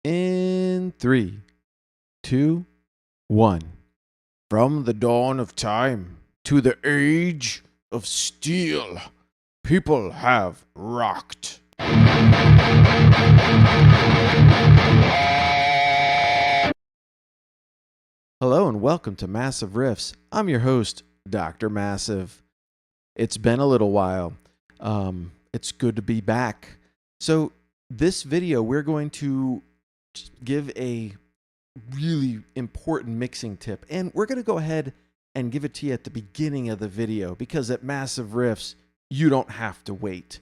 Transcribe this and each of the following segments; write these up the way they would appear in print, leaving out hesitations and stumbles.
In three, two, one. From the dawn of time to the age of steel, people have rocked. Hello and welcome to Massive Riffs. I'm your host, Dr. Massive. It's been a little while. It's good to be back. So, this video, we're going to give a really important mixing tip, and we're going to go ahead and give it to you at the beginning of the video because at Massive Riffs, you don't have to wait.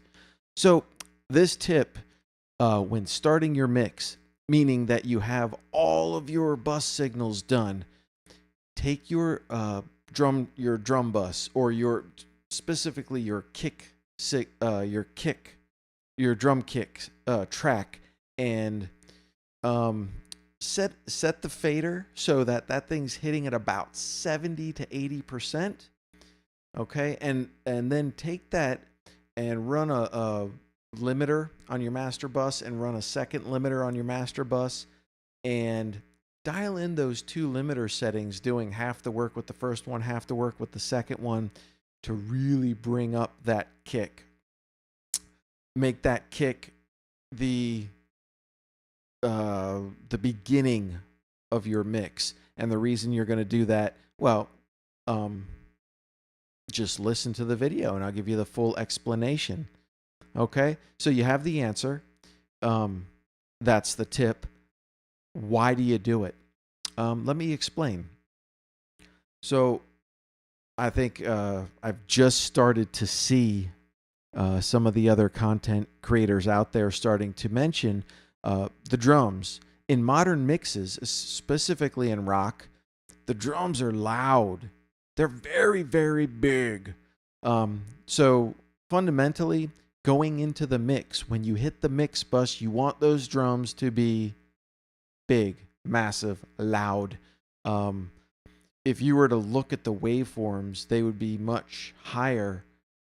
So, this tip, when starting your mix, meaning that you have all of your bus signals done, take your drum bus or specifically your drum kick track, and set the fader so that thing's hitting at about 70 to 80%. Okay, and then take that and run a limiter on your master bus and run a second limiter on your master bus and dial in those two limiter settings, doing half the work with the first one, half the work with the second one, to really bring up that kick. Make that kick the beginning of your mix. And the reason you're going to do that, well, just listen to the video and I'll give you the full explanation. Okay, so you have the answer. That's the tip. Why do you do it? Let me explain. So I think I've just started to see some of the other content creators out there starting to mention the drums. In modern mixes, specifically in rock, the drums are loud. They're very, very big. So fundamentally, going into the mix, when you hit the mix bus, you want those drums to be big, massive, loud. If you were to look at the waveforms, they would be much higher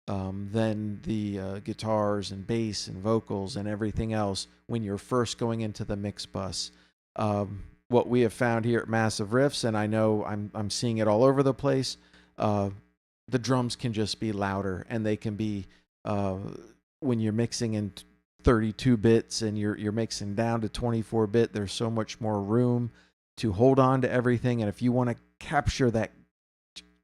than the guitars and bass and vocals and everything else when you're first going into the mix bus. What we have found here at Massive Riffs, and I know I'm seeing it all over the place, the drums can just be louder, and they can be when you're mixing in 32 bits and you're mixing down to 24-bit. There's so much more room to hold on to everything, and if you want to capture that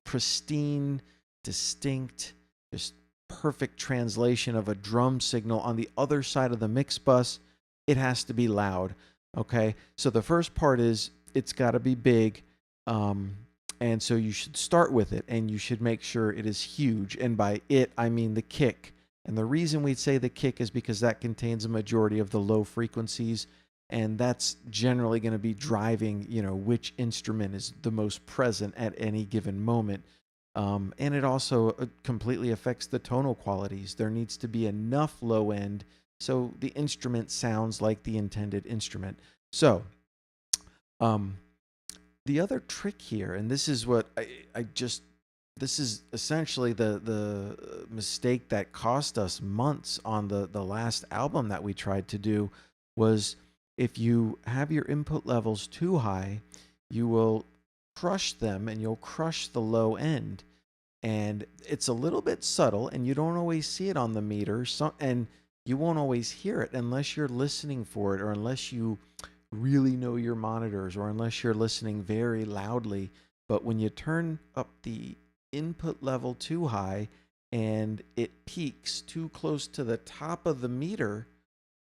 pristine, distinct, just perfect translation of a drum signal on the other side of the mix bus, it has to be loud. Okay, so the first part is it's got to be big, and so you should start with it, and you should make sure it is huge. And by it, I mean the kick. And the reason we'd say the kick is because that contains a majority of the low frequencies, and that's generally going to be driving, which instrument is the most present at any given moment. And it also completely affects the tonal qualities. There needs to be enough low end so the instrument sounds like the intended instrument. So, the other trick here, and this is what this is essentially the mistake that cost us months on the last album that we tried to do, was if you have your input levels too high, you will crush them and you'll crush the low end. And it's a little bit subtle, and you don't always see it on the meter. And you won't always hear it unless you're listening for it, or unless you really know your monitors, or unless you're listening very loudly. But when you turn up the input level too high and it peaks too close to the top of the meter,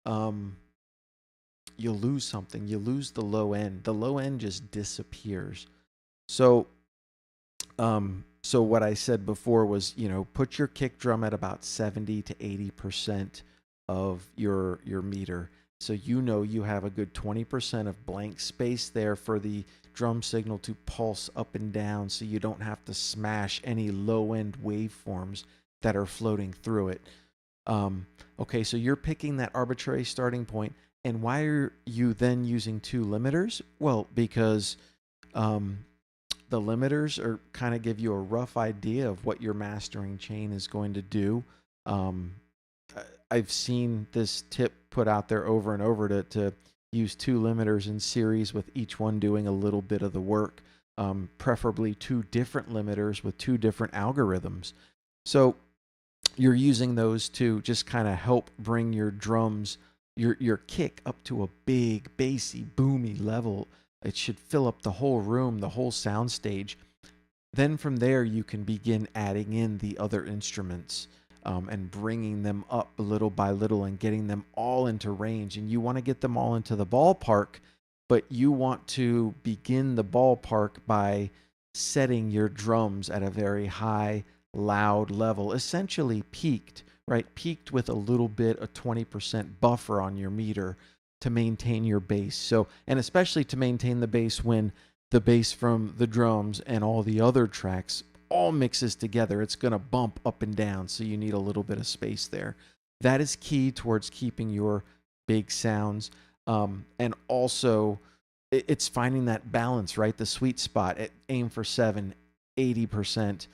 you'll lose something. You lose the low end. The low end just disappears. So what I said before was, put your kick drum at about 70 to 80% of your meter. So you have a good 20% of blank space there for the drum signal to pulse up and down, so you don't have to smash any low-end waveforms that are floating through it. Okay, so you're picking that arbitrary starting point. And why are you then using two limiters? Well, because the limiters are kind of give you a rough idea of what your mastering chain is going to do. I've seen this tip put out there over and over to use 2 limiters in series with each one doing a little bit of the work, preferably 2 different limiters with 2 different algorithms. So you're using those to just kind of help bring your drums, your kick up to a big, bassy, boomy level. It should fill up the whole room, the whole sound stage. Then from there, you can begin adding in the other instruments and bringing them up little by little and getting them all into range. And you want to get them all into the ballpark, but you want to begin the ballpark by setting your drums at a very high, loud level, essentially peaked, right? Peaked with a little bit, a 20% buffer on your meter to maintain your bass. So, and especially to maintain the bass when the bass from the drums and all the other tracks all mixes together. It's going to bump up and down, so you need a little bit of space there. That is key towards keeping your big sounds. And also, it's finding that balance, right? The sweet spot. Aim for 80%.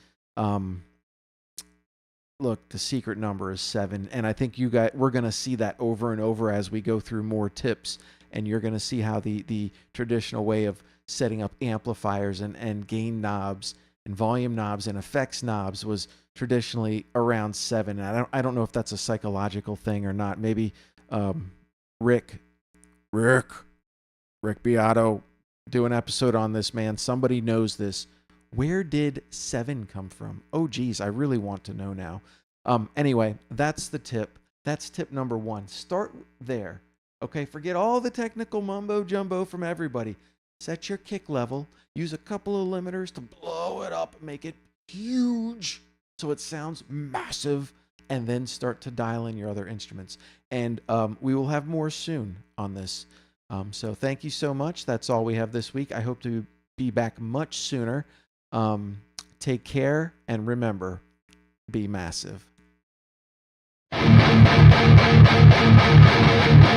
Look, the secret number is 7, and I think we're going to see that over and over as we go through more tips, and you're going to see how the traditional way of setting up amplifiers and gain knobs and volume knobs and effects knobs was traditionally around 7. And I don't know if that's a psychological thing or not. Maybe Rick Beato, do an episode on this, man. Somebody knows this. Where did 7 come from? Oh, geez, I really want to know now. Anyway, that's the tip. That's tip number 1. Start there. Okay, forget all the technical mumbo jumbo from everybody. Set your kick level. Use a couple of limiters to blow it up, make it huge so it sounds massive, and then start to dial in your other instruments. And we will have more soon on this. So thank you so much. That's all we have this week. I hope to be back much sooner. Take care, and remember, be massive.